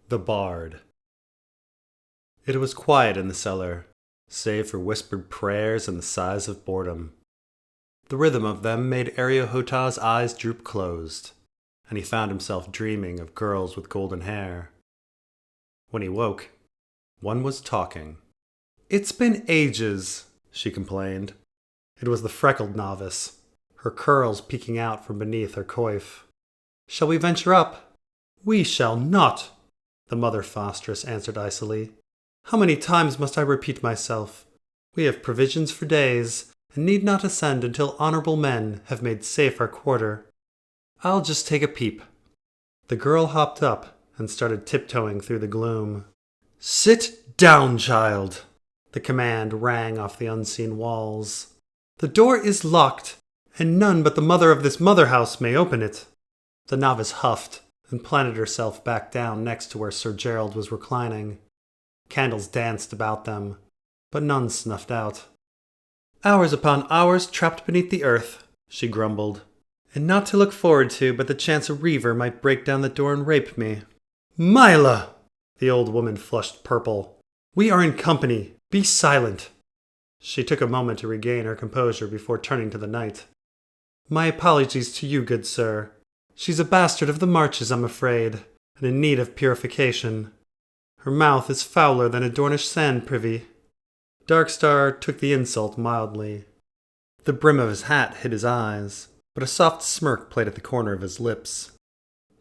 The Bard. It was quiet in the cellar, save for whispered prayers and the sighs of boredom. The rhythm of them made Areo Hotah's eyes droop closed, and he found himself dreaming of girls with golden hair. When he woke, one was talking. "It's been ages," she complained. It was the freckled novice, her curls peeking out from beneath her coif. "Shall we venture up?" "We shall not," the mother fosteress answered icily. "How many times must I repeat myself? We have provisions for days, and need not ascend until honorable men have made safe our quarter. I'll just take a peep." The girl hopped up and started tiptoeing through the gloom. "Sit down, child!" The command rang off the unseen walls. "The door is locked, and none but the mother of this mother house may open it." The novice huffed and planted herself back down next to where Sir Gerald was reclining. Candles danced about them, but none snuffed out. "Hours upon hours trapped beneath the earth," she grumbled, "and not to look forward to but the chance a reaver might break down the door and rape me." "Mila!" The old woman flushed purple. "We are in company. Be silent." She took a moment to regain her composure before turning to the knight. "My apologies to you, good sir. She's a bastard of the marches, I'm afraid, and in need of purification. Her mouth is fouler than a Dornish sand privy." Darkstar took the insult mildly. The brim of his hat hid his eyes, but a soft smirk played at the corner of his lips.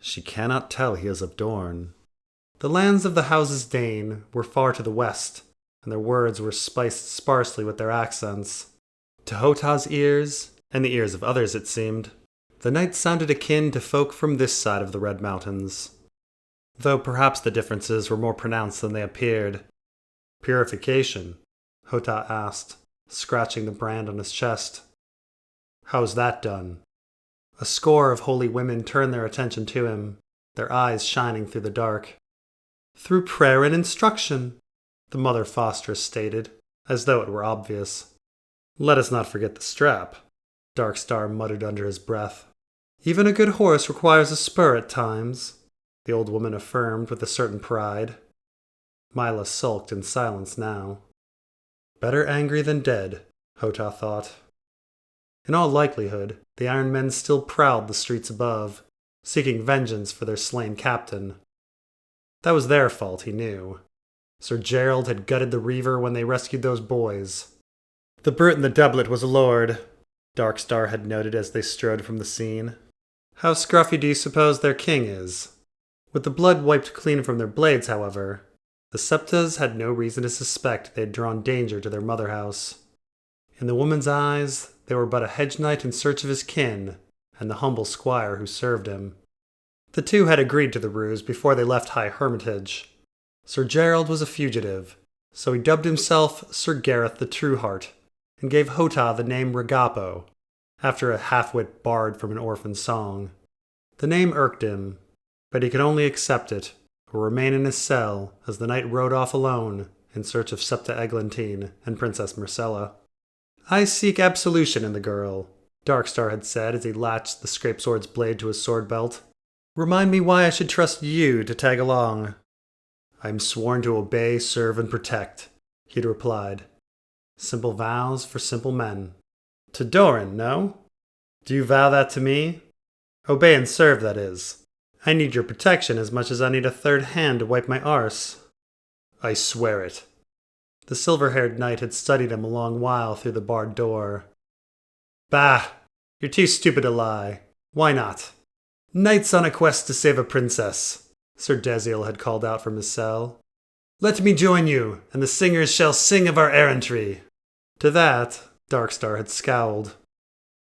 She cannot tell he is of Dorne. The lands of the houses Dane were far to the west, and their words were spiced sparsely with their accents. To Hotah's ears, and the ears of others it seemed, the knight sounded akin to folk from this side of the Red Mountains, though perhaps the differences were more pronounced than they appeared. "Purification?" Hotah asked, scratching the brand on his chest. "How's that done?" A score of holy women turned their attention to him, their eyes shining through the dark. "Through prayer and instruction," the mother fosteress stated, as though it were obvious. "Let us not forget the strap," Darkstar muttered under his breath. "Even a good horse requires a spur at times," the old woman affirmed with a certain pride. Mila sulked in silence now. Better angry than dead, Hotah thought. In all likelihood, the Iron Men still prowled the streets above, seeking vengeance for their slain captain. That was their fault, he knew. Sir Gerald had gutted the Reaver when they rescued those boys. The brute in the doublet was a lord, Darkstar had noted as they strode from the scene. How scruffy do you suppose their king is? With the blood wiped clean from their blades, however, the Septas had no reason to suspect they had drawn danger to their mother house. In the woman's eyes, they were but a hedge knight in search of his kin, and the humble squire who served him. The two had agreed to the ruse before they left High Hermitage. Sir Gerald was a fugitive, so he dubbed himself Sir Gareth the Trueheart, and gave Hotah the name Ragapo, after a half-wit bard from an orphan song. The name irked him, but he could only accept it, or remain in his cell as the knight rode off alone in search of Septa Eglantine and Princess Marcella. "I seek absolution in the girl," Darkstar had said as he latched the scrapesword's blade to his sword belt. "Remind me why I should trust you to tag along." "I am sworn to obey, serve, and protect," he'd replied. Simple vows for simple men. To Doran, no? Do you vow that to me? Obey and serve, that is. I need your protection as much as I need a third hand to wipe my arse. "I swear it." The silver-haired knight had studied him a long while through the barred door. "Bah! You're too stupid to lie. Why not?" "Knights on a quest to save a princess," Sir Desiel had called out from his cell. "Let me join you, and the singers shall sing of our errantry." To that, Darkstar had scowled.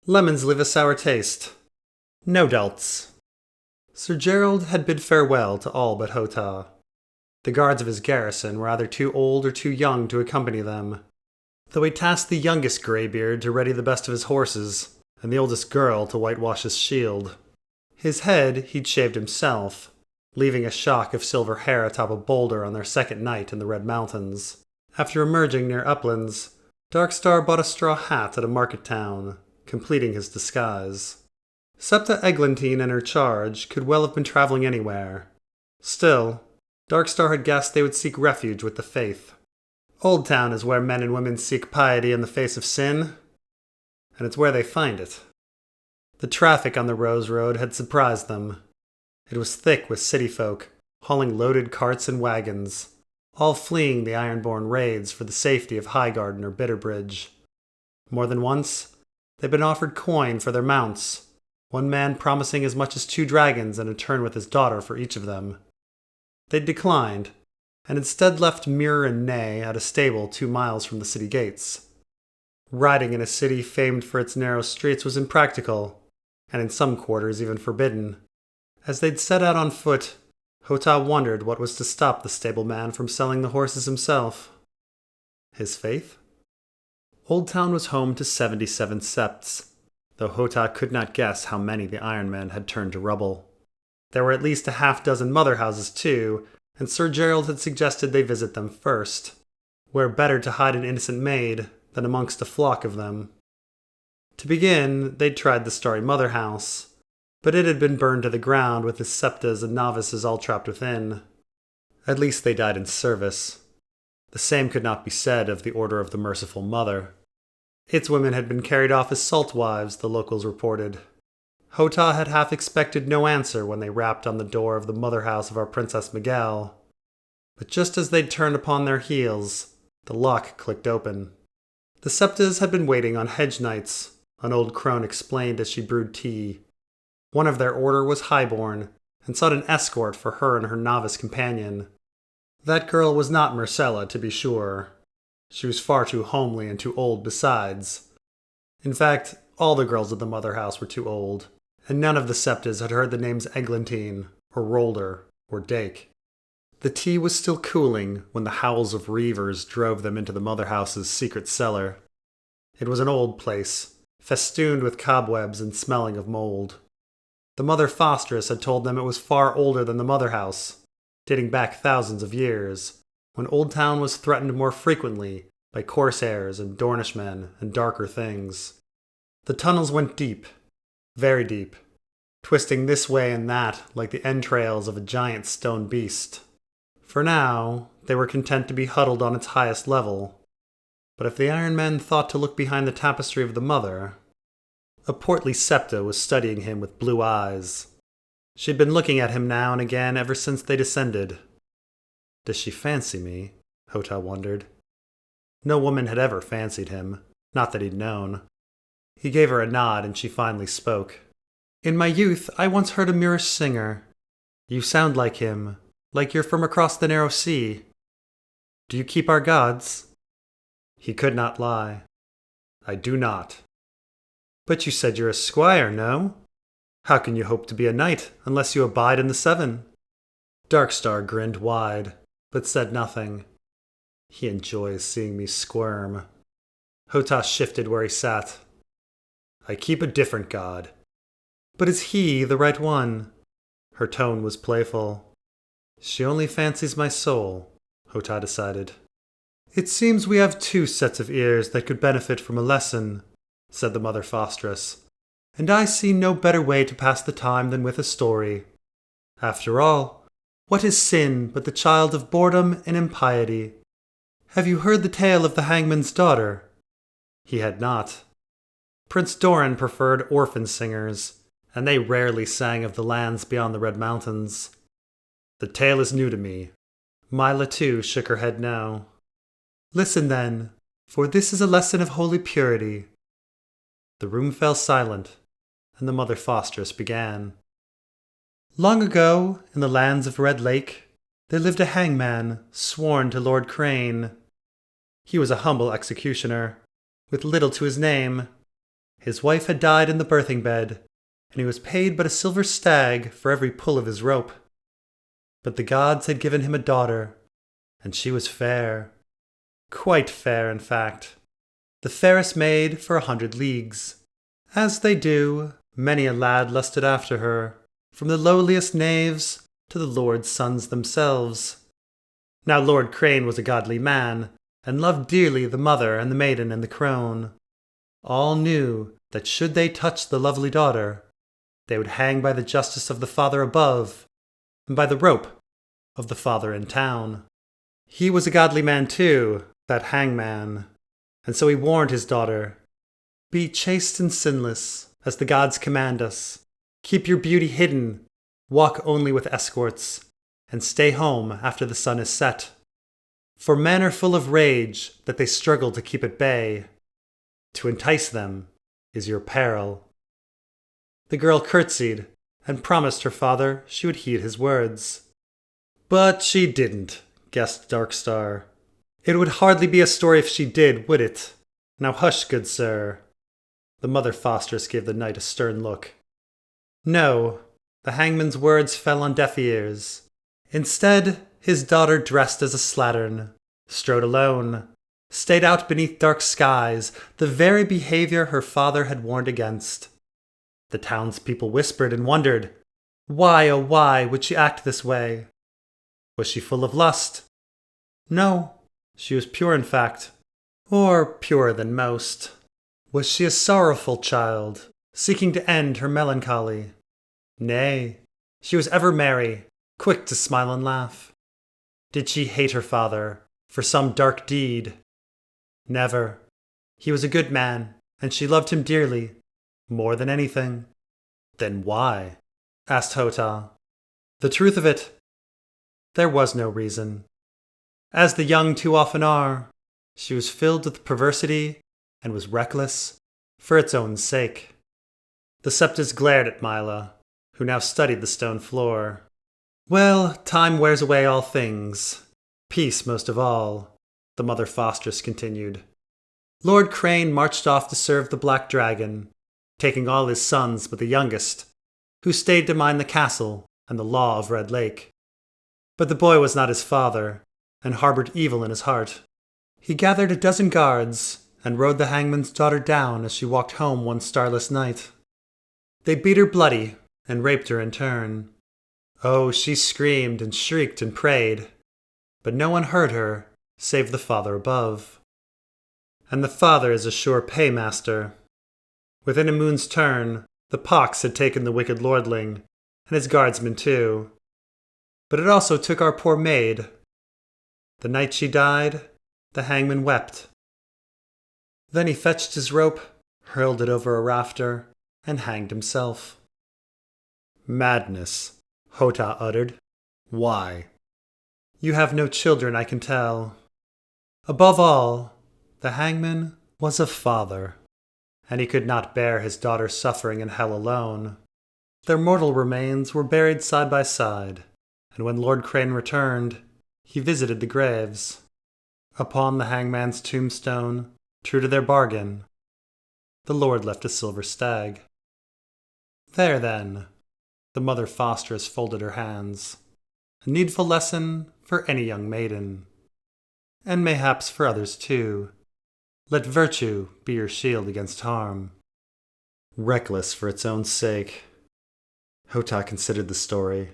Lemons leave a sour taste. No dolts. Sir Gerald had bid farewell to all but Hotah. The guards of his garrison were either too old or too young to accompany them, though he tasked the youngest greybeard to ready the best of his horses, and the oldest girl to whitewash his shield. His head he'd shaved himself, leaving a shock of silver hair atop a boulder on their second night in the Red Mountains. After emerging near Uplands, Darkstar bought a straw hat at a market town, completing his disguise. Septa Eglantine and her charge could well have been traveling anywhere. Still, Darkstar had guessed they would seek refuge with the faith. Oldtown is where men and women seek piety in the face of sin, and it's where they find it. The traffic on the Rose Road had surprised them. It was thick with city folk, hauling loaded carts and wagons, all fleeing the Ironborn raids for the safety of Highgarden or Bitterbridge. More than once, they'd been offered coin for their mounts, one man promising as much as 2 dragons and a turn with his daughter for each of them. They'd declined, and instead left Mirror and Nay at a stable 2 miles from the city gates. Riding in a city famed for its narrow streets was impractical, and in some quarters even forbidden. As they'd set out on foot, Hotah wondered what was to stop the stableman from selling the horses himself. His faith? Oldtown was home to 77 septs, though Hotah could not guess how many the Ironmen had turned to rubble. There were at least a half-dozen mother houses too, and Sir Gerald had suggested they visit them first. Where better to hide an innocent maid than amongst a flock of them? To begin, they'd tried the starry mother house, but it had been burned to the ground with its septas and novices all trapped within. At least they died in service. The same could not be said of the Order of the Merciful Mother. Its women had been carried off as salt wives, the locals reported. Hotah had half expected no answer when they rapped on the door of the mother house of our Princess Miguel. But just as they'd turned upon their heels, the lock clicked open. The septas had been waiting on Hedge nights, an old crone explained as she brewed tea. One of their order was highborn, and sought an escort for her and her novice companion. That girl was not Marcella, to be sure. She was far too homely and too old besides. In fact, all the girls of the mother house were too old, and none of the septas had heard the names Eglantine, or Rolder, or Dake. The tea was still cooling when the howls of reavers drove them into the mother house's secret cellar. It was an old place, festooned with cobwebs and smelling of mold. The mother fosteress had told them it was far older than the mother house, dating back thousands of years, when Oldtown was threatened more frequently by corsairs and Dornishmen and darker things. The tunnels went deep, very deep, twisting this way and that like the entrails of a giant stone beast. For now, they were content to be huddled on its highest level. But if the Iron Men thought to look behind the tapestry of the mother... A portly septa was studying him with blue eyes. She'd been looking at him now and again ever since they descended. Does she fancy me? Hotah wondered. No woman had ever fancied him, not that he'd known. He gave her a nod and she finally spoke. In my youth, I once heard a Mirish singer. You sound like him, like you're from across the narrow sea. Do you keep our gods? He could not lie. I do not. But you said you're a squire, no? How can you hope to be a knight unless you abide in the Seven? Darkstar grinned wide, but said nothing. He enjoys seeing me squirm. Hotah shifted where he sat. I keep a different god. But is he the right one? Her tone was playful. She only fancies my soul, Hotah decided. It seems we have 2 sets of ears that could benefit from a lesson, said the mother fosteress, and I see no better way to pass the time than with a story. After all, what is sin but the child of boredom and impiety? Have you heard the tale of the hangman's daughter? He had not. Prince Doran preferred orphan singers, and they rarely sang of the lands beyond the Red Mountains. The tale is new to me. Mila, too, shook her head no. Listen, then, for this is a lesson of holy purity. The room fell silent, and the mother fosteress began. Long ago, in the lands of Red Lake, there lived a hangman sworn to Lord Crane. He was a humble executioner, with little to his name. His wife had died in the birthing bed, and he was paid but a silver stag for every pull of his rope. But the gods had given him a daughter, and she was fair. Quite fair, in fact. The fairest maid for 100 leagues. As they do, many a lad lusted after her, from the lowliest knaves to the lord's sons themselves. Now Lord Crane was a godly man, and loved dearly the mother and the maiden and the crone. All knew that should they touch the lovely daughter, they would hang by the justice of the Father above, and by the rope of the father in town. He was a godly man too, that hangman, and so he warned his daughter, "Be chaste and sinless, as the gods command us. Keep your beauty hidden, walk only with escorts, and stay home after the sun is set. For men are full of rage that they struggle to keep at bay. To entice them is your peril." The girl curtsied and promised her father she would heed his words. But she didn't, guessed Darkstar. It would hardly be a story if she did, would it? Now hush, good sir. The mother fosteress gave the knight a stern look. No, the hangman's words fell on deaf ears. Instead, his daughter dressed as a slattern, strode alone, stayed out beneath dark skies, the very behavior her father had warned against. The townspeople whispered and wondered, why, oh why, would she act this way? Was she full of lust? No, she was pure in fact, or purer than most. Was she a sorrowful child, seeking to end her melancholy? Nay, she was ever merry, quick to smile and laugh. Did she hate her father for some dark deed? Never. He was a good man, and she loved him dearly, more than anything. Then why? Asked Hotah. The truth of it, there was no reason. As the young too often are, she was filled with perversity and was reckless for its own sake. The Septas glared at Mila, who now studied the stone floor. Well, time wears away all things. Peace most of all, the mother fosteress continued. Lord Crane marched off to serve the Black Dragon, taking all his sons but the youngest, who stayed to mind the castle and the law of Red Lake. But the boy was not his father, and harbored evil in his heart. He gathered a dozen guards and rode the hangman's daughter down as she walked home one starless night. They beat her bloody and raped her in turn. Oh, she screamed and shrieked and prayed, but no one heard her save the Father above. And the Father is a sure paymaster. Within a moon's turn, the pox had taken the wicked lordling, and his guardsmen too. But it also took our poor maid. The night she died, the hangman wept. Then he fetched his rope, hurled it over a rafter, and hanged himself. Madness, Hotah uttered. Why? You have no children, I can tell. Above all, the hangman was a father, and he could not bear his daughter suffering in hell alone. Their mortal remains were buried side by side, and when Lord Crane returned, he visited the graves. Upon the hangman's tombstone, true to their bargain, the lord left a silver stag. There then, the mother fosteress folded her hands, a needful lesson for any young maiden, and mayhaps for others too. Let virtue be your shield against harm. Reckless for its own sake. Hotah considered the story.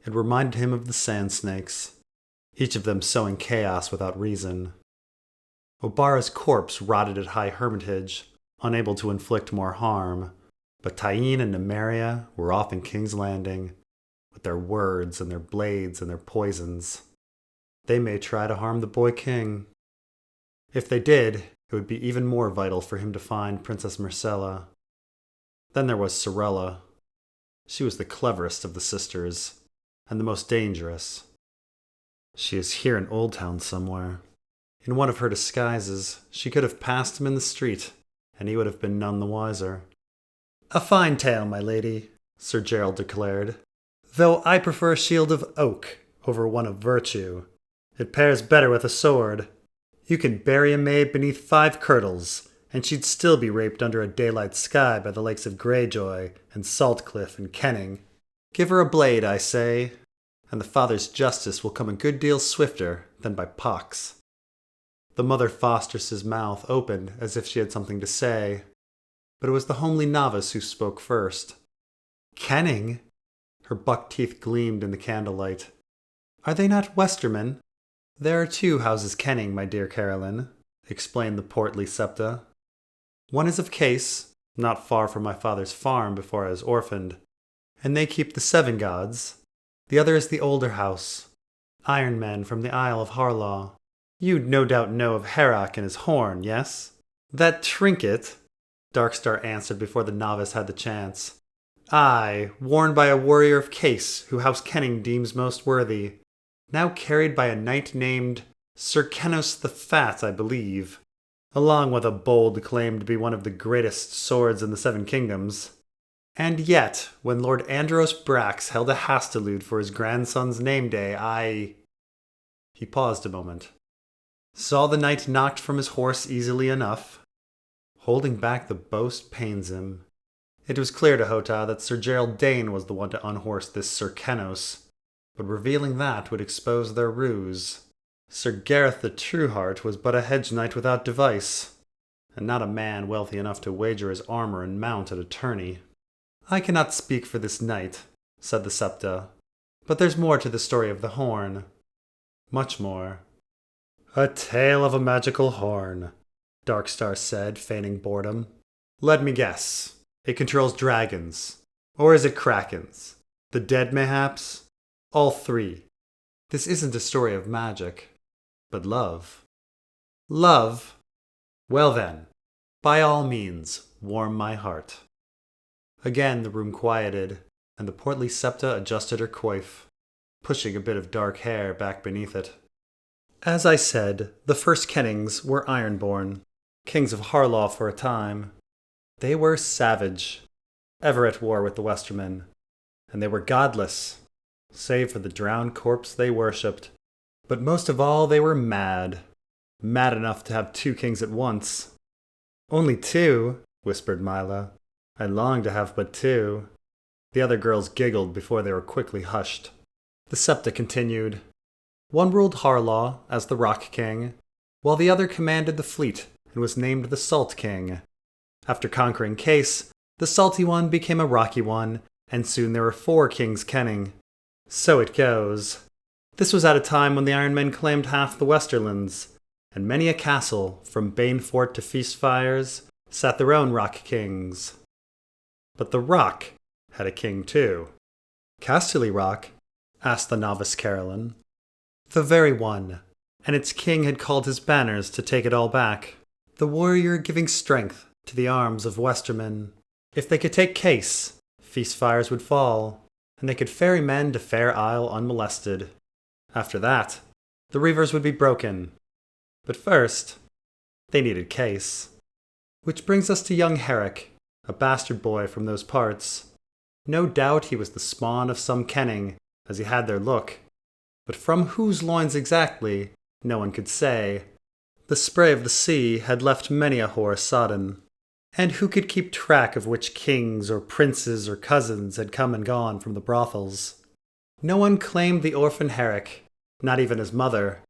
It reminded him of the sand snakes, each of them sowing chaos without reason. Obara's corpse rotted at High Hermitage, unable to inflict more harm, but Tyene and Nymeria were off in King's Landing, with their words and their blades and their poisons. They may try to harm the boy king. If they did, it would be even more vital for him to find Princess Myrcella. Then there was Sorella. She was the cleverest of the sisters, and the most dangerous. She is here in Oldtown somewhere. In one of her disguises, she could have passed him in the street, and he would have been none the wiser. A fine tale, my lady, Sir Gerald declared, though I prefer a shield of oak over one of virtue. It pairs better with a sword. You can bury a maid beneath 5 kirtles, and she'd still be raped under a daylight sky by the lakes of Greyjoy and Saltcliffe and Kenning. Give her a blade, I say, and the father's justice will come a good deal swifter than by pox. The mother fosteress's mouth opened as if she had something to say, but it was the homely novice who spoke first. Kenning? Her buck teeth gleamed in the candlelight. Are they not Westermen? There are 2 houses Kenning, my dear Carolyn, explained the portly Septa. One is of Case, not far from my father's farm before I was orphaned, and they keep the 7 gods. The other is the older house, Iron men from the Isle of Harlaw. You'd no doubt know of Harrenhal and his horn, yes? That trinket, Darkstar answered before the novice had the chance. Aye, worn by a warrior of case who House Kenning deems most worthy. Now carried by a knight named Sir Kenos the Fat, I believe, along with a bold claim to be one of the greatest swords in the Seven Kingdoms. And yet, when Lord Andros Brax held a hastelude for his grandson's name day, He paused a moment. Saw the knight knocked from his horse easily enough. Holding back the boast pains him. It was clear to Hotah that Sir Gerald Dane was the one to unhorse this Sir Kenos, but revealing that would expose their ruse. Sir Gareth the Trueheart was but a hedge knight without device, and not a man wealthy enough to wager his armor and mount at a tourney. I cannot speak for this knight, said the Septa, but there's more to the story of the horn. Much more. A tale of a magical horn, Darkstar said, feigning boredom. Let me guess. It controls dragons. Or is it krakens? The dead, mayhaps? All three. This isn't a story of magic, but love. Love? Well then, by all means, warm my heart. Again the room quieted, and the portly Septa adjusted her coif, pushing a bit of dark hair back beneath it. As I said, the first Kennings were ironborn, kings of Harlaw for a time. They were savage, ever at war with the Westermen, and they were godless, save for the drowned corpse they worshipped. But most of all, they were mad enough to have two kings at once. Only two, whispered Mila. I long to have but two. The other girls giggled before they were quickly hushed. The Septa continued. One ruled Harlaw as the Rock King, while the other commanded the fleet and was named the Salt King. After conquering Case, the salty one became a rocky one, and soon there were 4 Kings Kenning. So it goes. This was at a time when the Iron Men claimed half the Westerlands, and many a castle, from Banefort to Feastfires, sat their own Rock Kings. But the Rock had a king too. Casterly Rock? Asked the novice Carolyn. The very one, and its king had called his banners to take it all back. The warrior giving strength to the arms of Westermen. If they could take Case, Feastfires would fall, and they could ferry men to Fair Isle unmolested. After that, the Reavers would be broken. But first, they needed Case. Which brings us to young Herrick, a bastard boy from those parts. No doubt he was the spawn of some Kenning, as he had their look. But from whose loins exactly, no one could say. The spray of the sea had left many a whore sodden. And who could keep track of which kings or princes or cousins had come and gone from the brothels? No one claimed the orphan Herrick, not even his mother,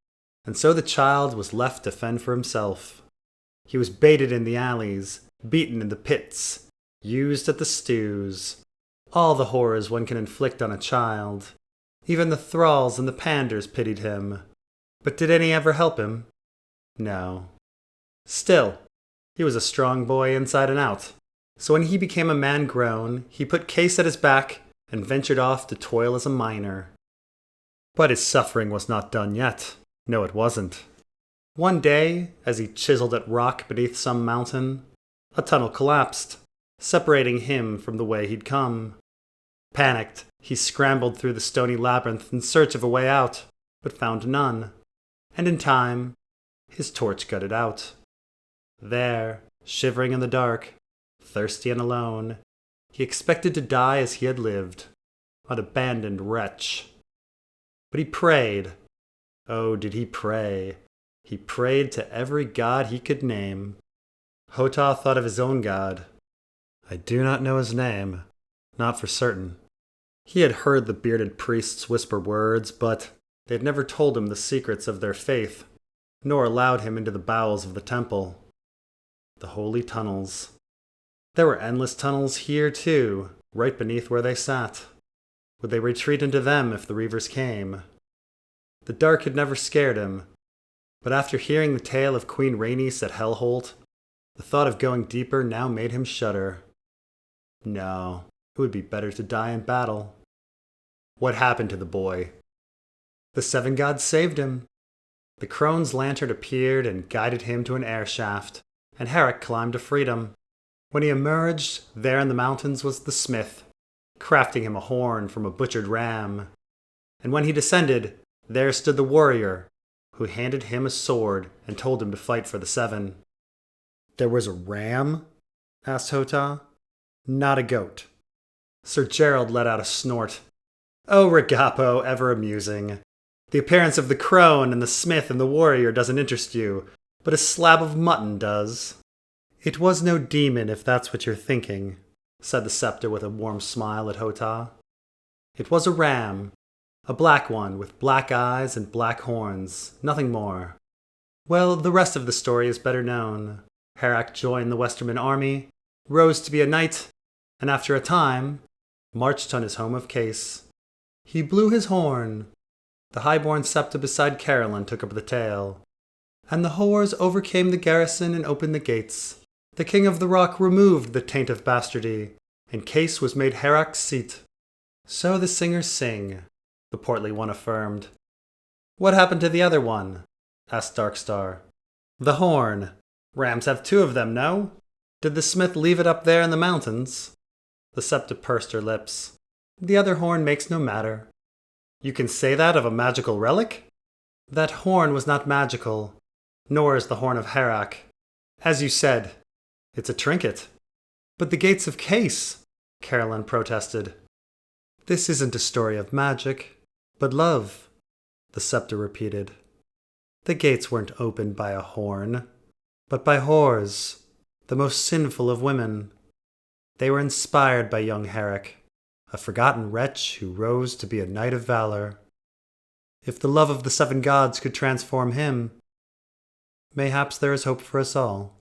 and so the child was left to fend for himself. He was baited in the alleys, beaten in the pits, used at the stews. All the horrors one can inflict on a child. Even the thralls and the panders pitied him. But did any ever help him? No. Still, he was a strong boy inside and out. So when he became a man grown, he put Case at his back and ventured off to toil as a miner. But his suffering was not done yet. No, it wasn't. One day, as he chiseled at rock beneath some mountain, a tunnel collapsed, separating him from the way he'd come. Panicked, he scrambled through the stony labyrinth in search of a way out, but found none. And in time, his torch gutted out. There, shivering in the dark, thirsty and alone, he expected to die as he had lived, an abandoned wretch. But he prayed. Oh, did he pray? He prayed to every god he could name. Hotah thought of his own god. I do not know his name, not for certain. He had heard the bearded priests whisper words, but they had never told him the secrets of their faith, nor allowed him into the bowels of the temple. The holy tunnels. There were endless tunnels here, too, right beneath where they sat. Would they retreat into them if the Reavers came? The dark had never scared him, but after hearing the tale of Queen Rhaenys at Hellholt, the thought of going deeper now made him shudder. No, it would be better to die in battle. What happened to the boy? The 7 gods saved him. The crone's lantern appeared and guided him to an air shaft, and Herrick climbed to freedom. When he emerged, there in the mountains was the smith, crafting him a horn from a butchered ram. And when he descended, there stood the warrior, who handed him a sword and told him to fight for the 7. There was a ram? Asked Hotah. Not a goat. Sir Gerald let out a snort. Oh, Ragapo, ever amusing. The appearance of the crone and the smith and the warrior doesn't interest you, but a slab of mutton does. It was no demon, if that's what you're thinking, said the scepter with a warm smile at Hotah. It was a ram, a black one with black eyes and black horns, nothing more. Well, the rest of the story is better known. Herrick joined the Westerman army, rose to be a knight, and after a time, marched on his home of Case. He blew his horn. The highborn septa beside Caroline took up the tale. And the whores overcame the garrison and opened the gates. The king of the rock removed the taint of bastardy, and Case was made Herrick's seat. So the singers sing, the portly one affirmed. What happened to the other one? Asked Darkstar. The horn. Rams have 2 of them, no? Did the smith leave it up there in the mountains? The septa pursed her lips. The other horn makes no matter. You can say that of a magical relic? That horn was not magical, nor is the horn of Herrick. As you said, it's a trinket. But the gates of Case, Caroline protested. This isn't a story of magic, but love, the septa repeated. The gates weren't opened by a horn, but by whores, the most sinful of women. They were inspired by young Herrick, a forgotten wretch who rose to be a knight of valor. If the love of the 7 gods could transform him, mayhaps there is hope for us all.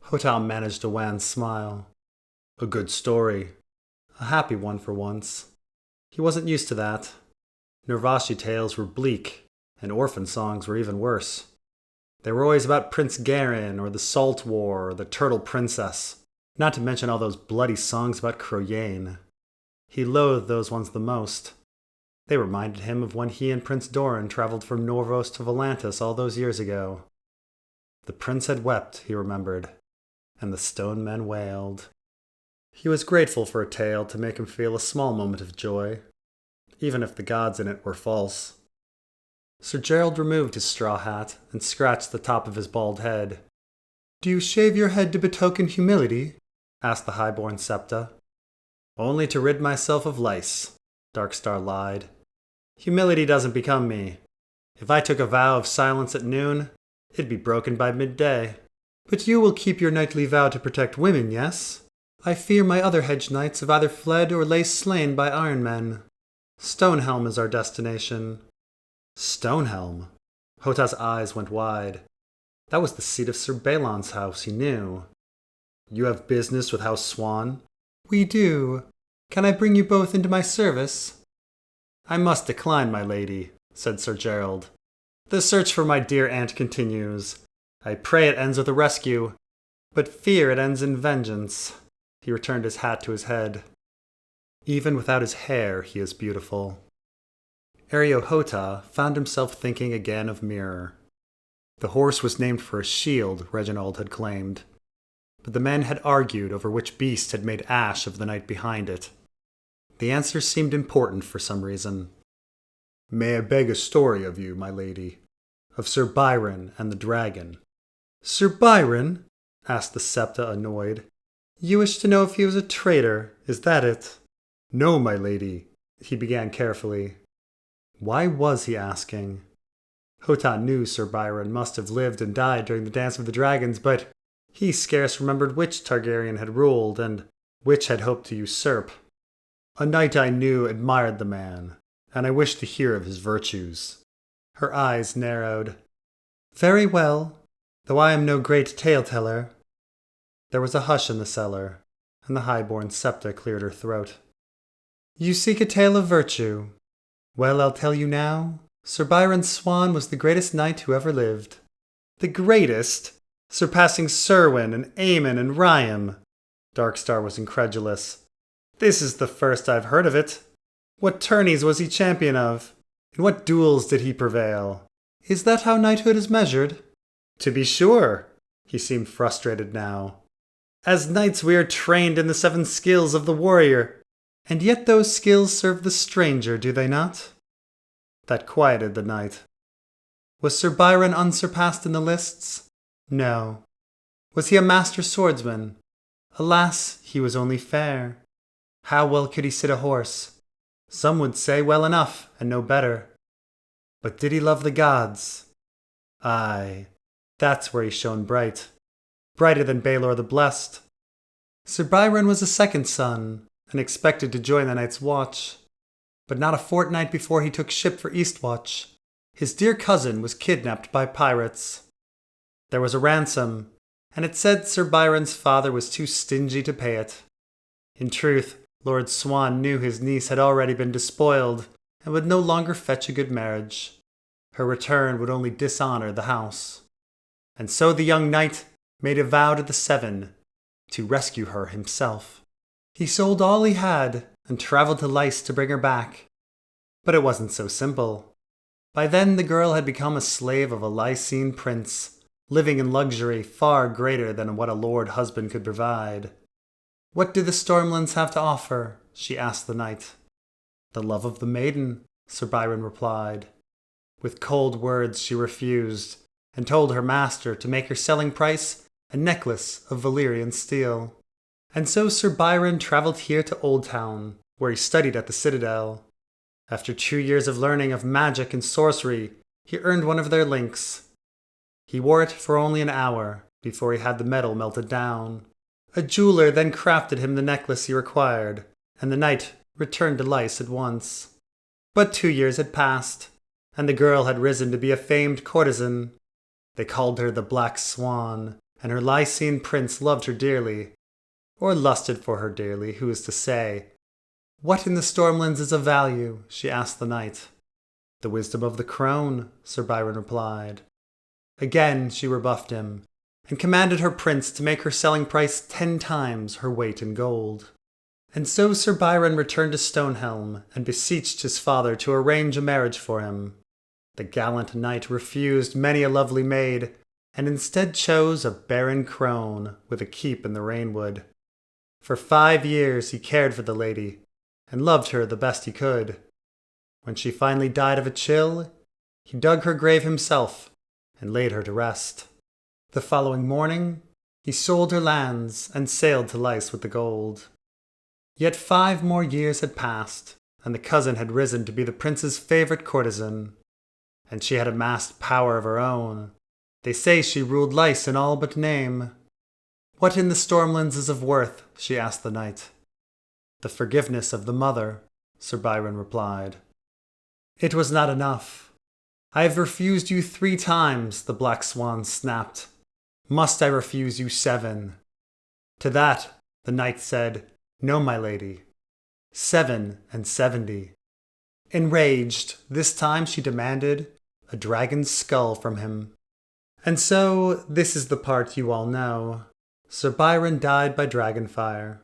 Hotah managed a wan smile. A good story. A happy one for once. He wasn't used to that. Nervashi tales were bleak, and orphan songs were even worse. They were always about Prince Garin, or the Salt War, or the Turtle Princess, not to mention all those bloody songs about Croyane. He loathed those ones the most. They reminded him of when he and Prince Doran traveled from Norvos to Volantis all those years ago. The prince had wept, he remembered, and the stone men wailed. He was grateful for a tale to make him feel a small moment of joy, even if the gods in it were false. Sir Gerald removed his straw hat and scratched the top of his bald head. Do you shave your head to betoken humility? Asked the highborn septa. Only to rid myself of lice, Darkstar lied. Humility doesn't become me. If I took a vow of silence at noon, it'd be broken by midday. But you will keep your knightly vow to protect women, yes? I fear my other hedge knights have either fled or lay slain by iron men. Stonehelm is our destination. Stonehelm? Hotah's eyes went wide. That was the seat of Sir Balon's house, he knew. You have business with House Swan? We do. Can I bring you both into my service? I must decline, my lady, said Sir Gerald. The search for my dear aunt continues. I pray it ends with a rescue, but fear it ends in vengeance. He returned his hat to his head. Even without his hair, he is beautiful. Areo Hotah found himself thinking again of Mirror. The horse was named for a shield, Reginald had claimed, but the men had argued over which beast had made ash of the night behind it. The answer seemed important for some reason. May I beg a story of you, my lady? Of Sir Byron and the dragon. Sir Byron? Asked the septa, annoyed. You wish to know if he was a traitor, is that it? No, my lady, he began carefully. Why was he asking? Hotah knew Sir Byron must have lived and died during the Dance of the Dragons, but he scarce remembered which Targaryen had ruled and which had hoped to usurp. A knight I knew admired the man, and I wished to hear of his virtues. Her eyes narrowed. Very well, though I am no great tale-teller. There was a hush in the cellar, and the highborn septa cleared her throat. You seek a tale of virtue. Well, I'll tell you now. Sir Byron Swan was the greatest knight who ever lived. The greatest? Surpassing Serwyn and Aemon and Ryam. Darkstar was incredulous. This is the first I've heard of it. What tourneys was he champion of? In what duels did he prevail? Is that how knighthood is measured? To be sure. He seemed frustrated now. As knights we are trained in the 7 skills of the warrior, and yet those skills serve the stranger, do they not? That quieted the knight. Was Sir Byron unsurpassed in the lists? No. Was he a master swordsman? Alas, he was only fair. How well could he sit a horse? Some would say well enough, and no better. But did he love the gods? Aye, that's where he shone bright. Brighter than Balor the Blessed. Sir Byron was a second son, and expected to join the Night's Watch. But not a fortnight before he took ship for Eastwatch, his dear cousin was kidnapped by pirates. There was a ransom, and it said Sir Byron's father was too stingy to pay it. In truth, Lord Swan knew his niece had already been despoiled, and would no longer fetch a good marriage. Her return would only dishonour the house. And so the young knight made a vow to the 7 to rescue her himself. He sold all he had and travelled to Lys to bring her back. But it wasn't so simple. By then the girl had become a slave of a Lycian prince, living in luxury far greater than what a lord husband could provide. What do the Stormlands have to offer? She asked the knight. The love of the maiden, Sir Byron replied. With cold words she refused, and told her master to make her selling price a necklace of Valyrian steel. And so Sir Byron travelled here to Oldtown, where he studied at the Citadel. After 2 years of learning of magic and sorcery, he earned one of their links. He wore it for only an hour before he had the metal melted down. A jeweler then crafted him the necklace he required, and the knight returned to Lys at once. But 2 years had passed, and the girl had risen to be a famed courtesan. They called her the Black Swan, and her Lycian prince loved her dearly. Or lusted for her dearly, who is to say? What in the Stormlands is of value? She asked the knight. The wisdom of the crone, Sir Byron replied. Again she rebuffed him, and commanded her prince to make her selling price 10 times her weight in gold. And so Sir Byron returned to Stonehelm, and beseeched his father to arrange a marriage for him. The gallant knight refused many a lovely maid, and instead chose a barren crone with a keep in the Rainwood. For 5 years he cared for the lady, and loved her the best he could. When she finally died of a chill, he dug her grave himself, and laid her to rest. The following morning, he sold her lands, and sailed to Lys with the gold. Yet 5 more years had passed, and the cousin had risen to be the prince's favourite courtesan. And she had amassed power of her own. They say she ruled Lys in all but name. What in the Stormlands is of worth? She asked the knight. The forgiveness of the mother, Sir Byron replied. It was not enough. I have refused you 3 times, the Black Swan snapped. Must I refuse you 7? To that, the knight said, No, my lady. 7 and 70. Enraged, this time she demanded a dragon's skull from him. And so, this is the part you all know. Sir Byron died by dragonfire.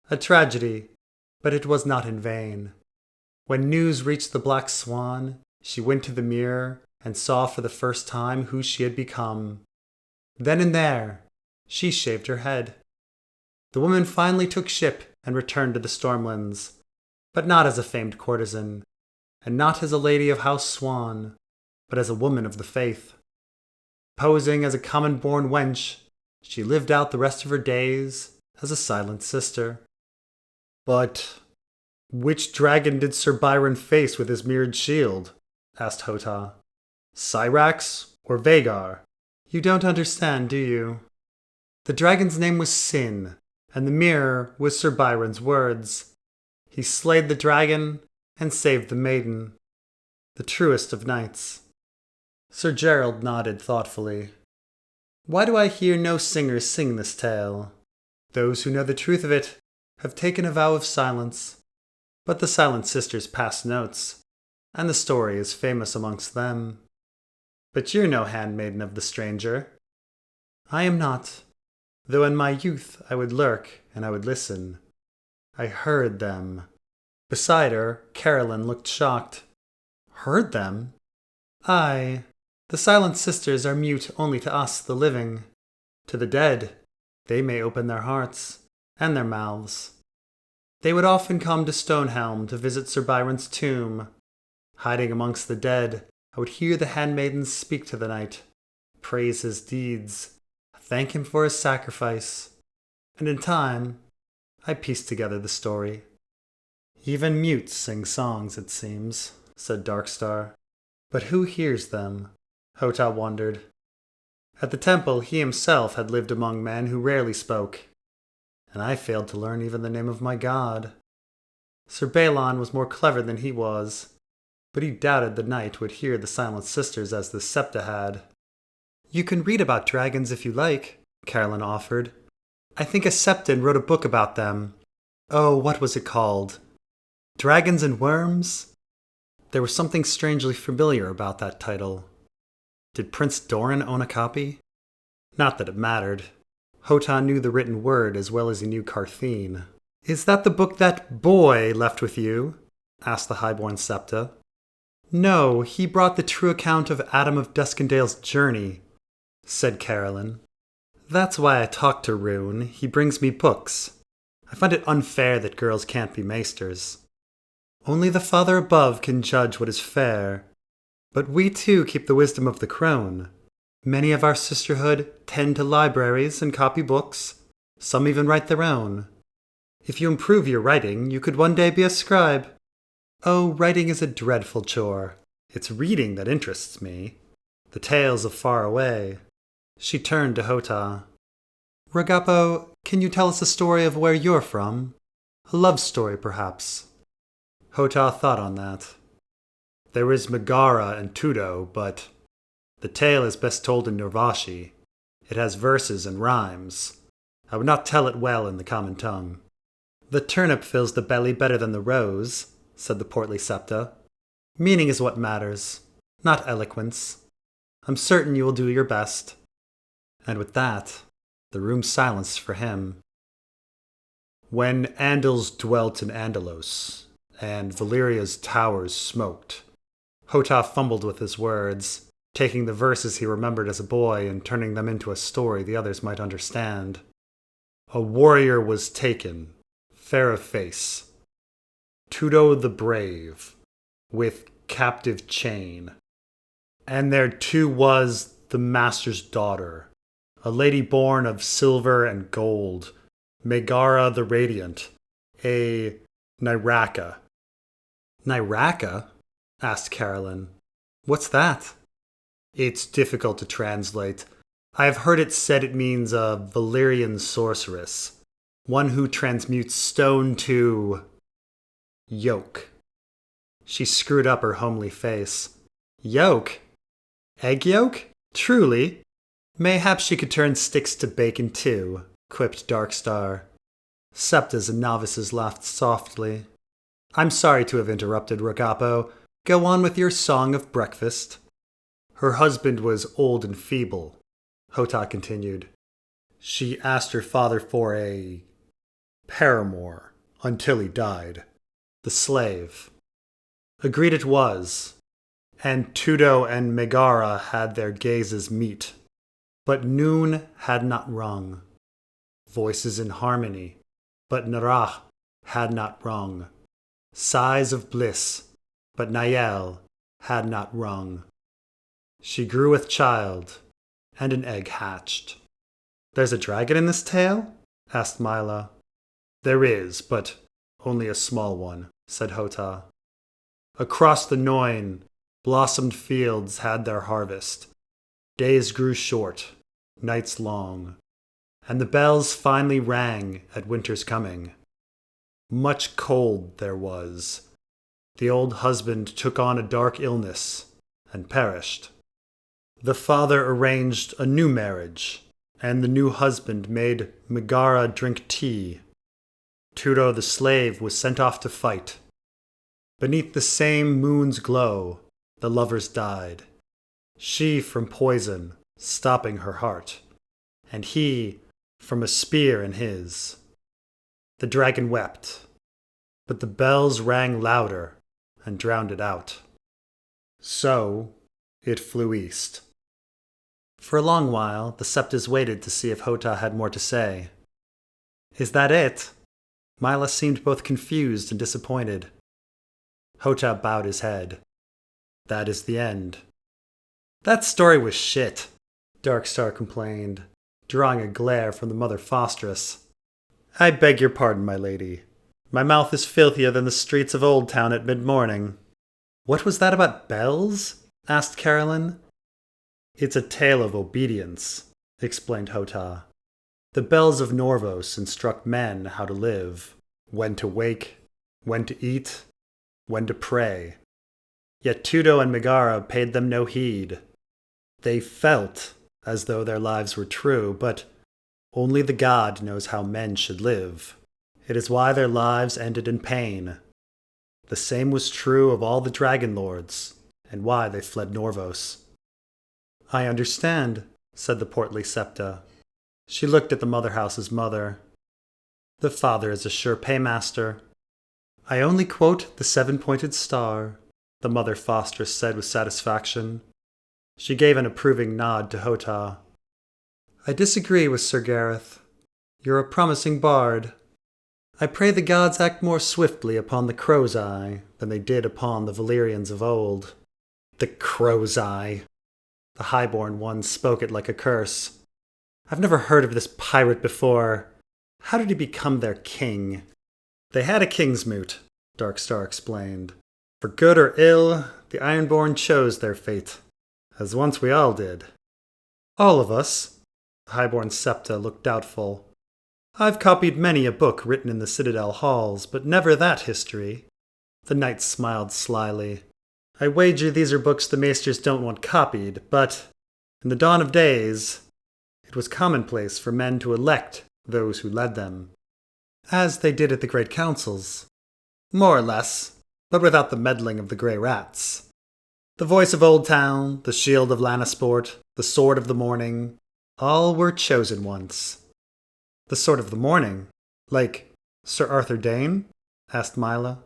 A tragedy, but it was not in vain. When news reached the Black Swan, she went to the mirror and saw for the first time who she had become. Then and there, she shaved her head. The woman finally took ship and returned to the Stormlands, but not as a famed courtesan, and not as a lady of House Swan, but as a woman of the faith. Posing as a common-born wench, she lived out the rest of her days as a silent sister. But which dragon did Sir Byron face with his mirrored shield? Asked Hotah. Syrax or Vhagar? You don't understand, do you? The dragon's name was Sin, and the mirror was Sir Byron's words. He slayed the dragon and saved the maiden, the truest of knights. Sir Gerald nodded thoughtfully. Why do I hear no singers sing this tale? Those who know the truth of it have taken a vow of silence, but the Silent Sisters pass notes, and the story is famous amongst them. But you're no handmaiden of the stranger. I am not, though in my youth I would lurk and I would listen. I heard them. Beside her, Carolyn looked shocked. Heard them? Aye. The Silent Sisters are mute only to us, the living. To the dead, they may open their hearts and their mouths. They would often come to Stonehelm to visit Sir Byron's tomb. Hiding amongst the dead, I would hear the handmaidens speak to the knight, praise his deeds, thank him for his sacrifice, and in time, I pieced together the story. Even mutes sing songs, it seems, said Darkstar. But who hears them? Hotah wondered. At the temple, he himself had lived among men who rarely spoke, and I failed to learn even the name of my god. Sir Balon was more clever than he was, but he doubted the knight would hear the Silent Sisters as the Septa had. You can read about dragons if you like, Carolyn offered. I think a Septon wrote a book about them. Oh, what was it called? Dragons and Worms? There was something strangely familiar about that title. Did Prince Doran own a copy? Not that it mattered. Hotah knew the written word as well as he knew Carthene. Is that the book that boy left with you? Asked the highborn Septa. No, he brought the true account of Adam of Duskendale's journey, said Carolyn. That's why I talk to Rune. He brings me books. I find it unfair that girls can't be maesters. Only the Father above can judge what is fair. But we too keep the wisdom of the crone. Many of our sisterhood tend to libraries and copy books. Some even write their own. If you improve your writing, you could one day be a scribe. Oh, writing is a dreadful chore. It's reading that interests me. The tales of far away. She turned to Hotah. Ragapo, can you tell us a story of where you're from? A love story, perhaps. Hotah thought on that. There is Megara and Tudau, but the tale is best told in Norvashi. It has verses and rhymes. I would not tell it well in the common tongue. The turnip fills the belly better than the rose, said the portly Septa. Meaning is what matters, not eloquence. I'm certain you will do your best. And with that, the room silenced for him. When Andals dwelt in Andalos, and Valeria's towers smoked, Hotah fumbled with his words, taking the verses he remembered as a boy and turning them into a story the others might understand. A warrior was taken, fair of face, Tudau the brave, with captive chain. And there too was the master's daughter, a lady born of silver and gold, Megara the radiant, a Nyraka. Nyraka? Asked Carolyn. What's that? It's difficult to translate. I have heard it said it means a Valyrian sorceress, one who transmutes stone to yolk. She screwed up her homely face. Yolk? Egg yolk? Truly? Mayhap she could turn sticks to bacon too, quipped Darkstar. Septas and novices laughed softly. I'm sorry to have interrupted, Ragapo. Go on with your song of breakfast. Her husband was old and feeble, Hotah continued. She asked her father for a paramour until he died. The slave. Agreed it was, and Tudau and Megara had their gazes meet. But noon had not rung. Voices in harmony, but Narah had not rung. Sighs of bliss, but Nael had not rung. She grew with child, and an egg hatched. There's a dragon in this tale? Asked Mila. There is, but only a small one, said Hotah. Across the Noin, blossomed fields had their harvest. Days grew short, nights long, and the bells finally rang at winter's coming. Much cold there was. The old husband took on a dark illness and perished. The father arranged a new marriage, and the new husband made Megara drink tea. Tudau the slave was sent off to fight. Beneath the same moon's glow, the lovers died. She from poison, stopping her heart, and he from a spear in his. The dragon wept, but the bells rang louder and drowned it out. So it flew east. For a long while, the Septas waited to see if Hotah had more to say. Is that it? Mila seemed both confused and disappointed. Hotah bowed his head. That is the end. That story was shit, Darkstar complained, drawing a glare from the mother fostress. I beg your pardon, my lady. My mouth is filthier than the streets of Oldtown at mid-morning. What was that about bells? Asked Carolyn. It's a tale of obedience, explained Hotah. The bells of Norvos instruct men how to live, when to wake, when to eat, when to pray. Yet Tudau and Megara paid them no heed. They felt as though their lives were true, but only the god knows how men should live. It is why their lives ended in pain. The same was true of all the dragon lords, and why they fled Norvos. I understand, said the portly Septa. She looked at the mother house's mother. The father is a sure paymaster. I only quote the seven-pointed star, the mother fostress said with satisfaction. She gave an approving nod to Hotah. I disagree with Sir Gareth. You're a promising bard. I pray the gods act more swiftly upon the Crow's Eye than they did upon the Valyrians of old. The Crow's Eye. The highborn one spoke it like a curse. I've never heard of this pirate before. How did he become their king? They had a king's moot, Darkstar explained. For good or ill, the Ironborn chose their fate, as once we all did. All of us? The highborn Septa looked doubtful. I've copied many a book written in the Citadel halls, but never that history. The knight smiled slyly. I wager these are books the maesters don't want copied, but in the dawn of days, it was commonplace for men to elect those who led them, as they did at the great councils. More or less, but without the meddling of the grey rats. The voice of Oldtown, the shield of Lannisport, the sword of the morning, all were chosen once. The sword of the morning? Like Sir Arthur Dane? Asked Mila.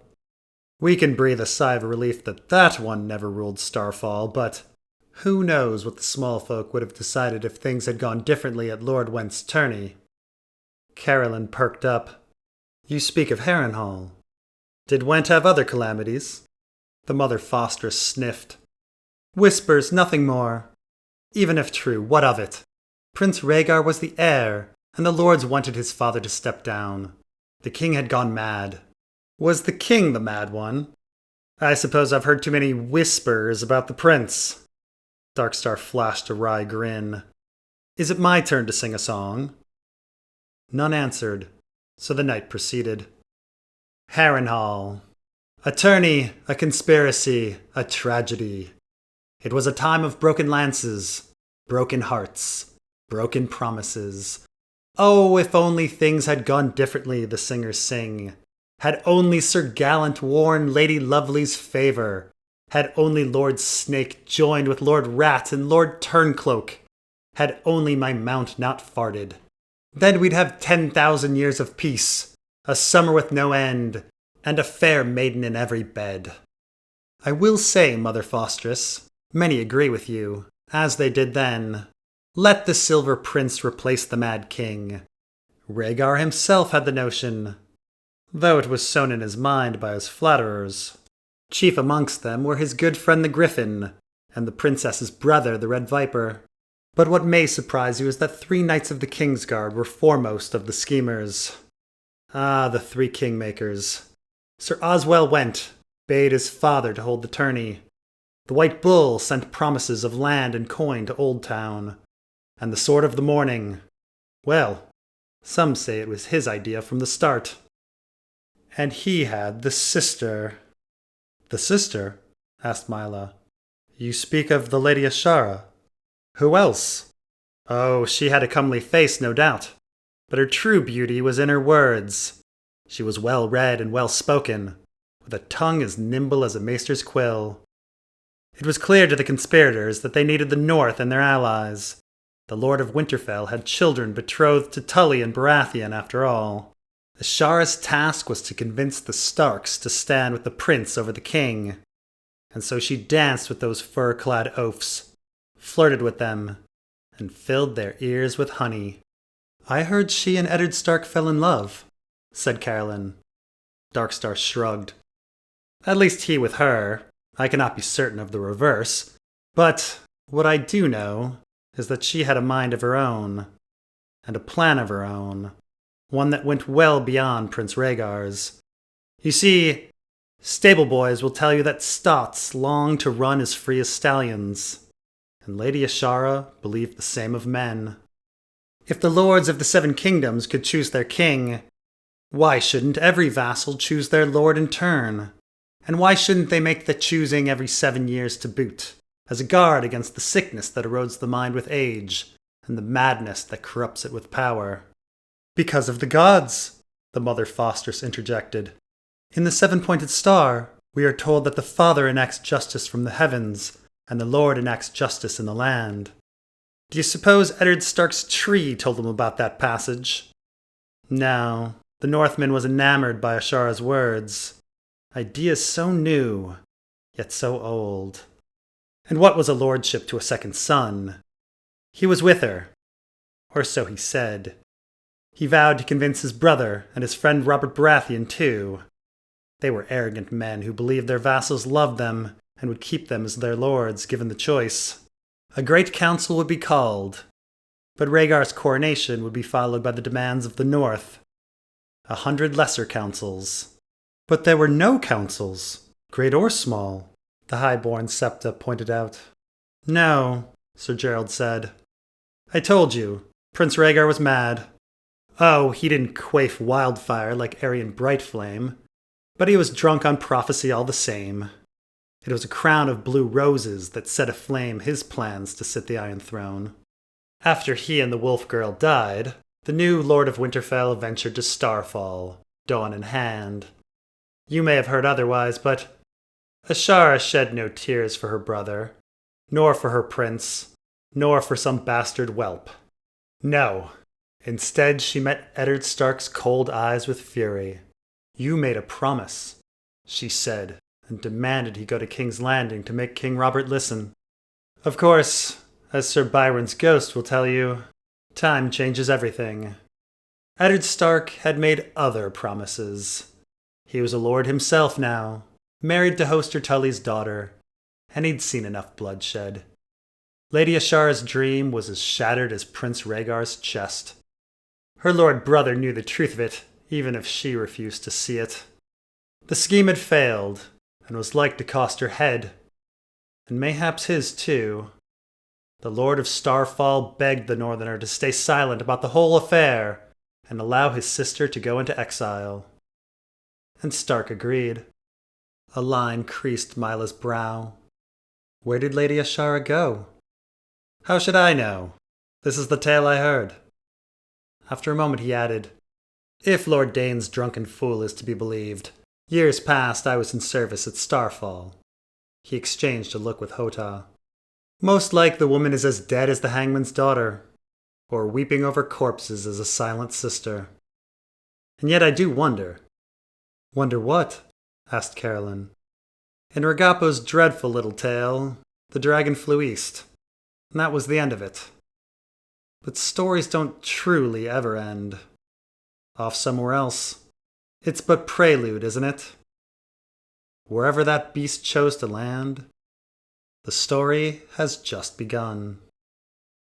We can breathe a sigh of relief that one never ruled Starfall, but who knows what the small folk would have decided if things had gone differently at Lord Went's tourney. Carolyn perked up. You speak of Harrenhal. Did Went have other calamities? The mother fostress sniffed. Whispers, nothing more. Even if true, what of it? Prince Rhaegar was the heir, and the lords wanted his father to step down. The king had gone mad. Was the king the mad one? I suppose I've heard too many whispers about the prince. Darkstar flashed a wry grin. Is it my turn to sing a song? None answered, so the knight proceeded. Harrenhal. A tourney, a conspiracy, a tragedy. It was a time of broken lances, broken hearts, broken promises. Oh, if only things had gone differently, the singers sing. Had only Sir Gallant worn Lady Lovely's favour. Had only Lord Snake joined with Lord Rat and Lord Turncloak. Had only my mount not farted. Then we'd have 10,000 years of peace, a summer with no end, and a fair maiden in every bed. I will say, Mother Fostress, many agree with you, as they did then. Let the Silver Prince replace the Mad King. Rhaegar himself had the notion, though it was sown in his mind by his flatterers. Chief amongst them were his good friend the Griffin, and the princess's brother the Red Viper. But what may surprise you is that 3 knights of the Kingsguard were foremost of the schemers. Ah, the 3 kingmakers. Sir Oswell went, bade his father to hold the tourney. The White Bull sent promises of land and coin to Oldtown. And the Sword of the Morning, well, some say it was his idea from the start. And he had the sister. The sister? Asked Mila. You speak of the Lady Ashara. Who else? Oh, she had a comely face, no doubt. But her true beauty was in her words. She was well read and well spoken, with a tongue as nimble as a maester's quill. It was clear to the conspirators that they needed the North and their allies. The Lord of Winterfell had children betrothed to Tully and Baratheon, after all. Ashara's task was to convince the Starks to stand with the prince over the king. and so she danced with those fur-clad oafs, flirted with them, and filled their ears with honey. I heard she and Eddard Stark fell in love, said Carolyn. Darkstar shrugged. At least he with her. I cannot be certain of the reverse. But what I do know is that she had a mind of her own, and a plan of her own, one that went well beyond Prince Rhaegar's. You see, stable boys will tell you that stots long to run as free as stallions, and Lady Ashara believed the same of men. If the lords of the Seven Kingdoms could choose their king, why shouldn't every vassal choose their lord in turn? And why shouldn't they make the choosing every 7 years to boot, as a guard against the sickness that erodes the mind with age, and the madness that corrupts it with power? Because of the gods, the Mother Fosteress interjected. In the Seven-Pointed Star, we are told that the Father enacts justice from the heavens, and the Lord enacts justice in the land. Do you suppose Eddard Stark's tree told them about that passage? No, the Northman was enamored by Ashara's words. Ideas so new, yet so old. And what was a lordship to a second son? He was with her, or so he said. He vowed to convince his brother and his friend Robert Baratheon too. They were arrogant men who believed their vassals loved them and would keep them as their lords given the choice. A great council would be called, but Rhaegar's coronation would be followed by the demands of the North. 100 lesser councils. But there were no councils, great or small, the highborn Septa pointed out. No, Sir Gerald said. I told you, Prince Rhaegar was mad. Oh, he didn't quaff wildfire like Aryan Brightflame, but he was drunk on prophecy all the same. It was a crown of blue roses that set aflame his plans to sit the Iron Throne. After he and the Wolf Girl died, the new Lord of Winterfell ventured to Starfall, dawn in hand. You may have heard otherwise, but Ashara shed no tears for her brother, nor for her prince, nor for some bastard whelp. No, instead she met Eddard Stark's cold eyes with fury. You made a promise, she said, and demanded he go to King's Landing to make King Robert listen. Of course, as Sir Byron's ghost will tell you, time changes everything. Eddard Stark had made other promises. He was a lord himself now, married to Hoster Tully's daughter, and he'd seen enough bloodshed. Lady Ashara's dream was as shattered as Prince Rhaegar's chest. Her lord brother knew the truth of it, even if she refused to see it. The scheme had failed, and was like to cost her head, and mayhaps his too. The Lord of Starfall begged the Northerner to stay silent about the whole affair, and allow his sister to go into exile. And Stark agreed. A line creased Myla's brow. Where did Lady Ashara go? How should I know? This is the tale I heard. After a moment he added, If Lord Dane's drunken fool is to be believed, years past I was in service at Starfall. He exchanged a look with Hotah. Most like the woman is as dead as the hangman's daughter, or weeping over corpses as a silent sister. And yet I do wonder. Wonder what? Asked Carolyn. In Ragapo's dreadful little tale, the dragon flew east, and that was the end of it. But stories don't truly ever end. Off somewhere else. It's but prelude, isn't it? Wherever that beast chose to land, the story has just begun.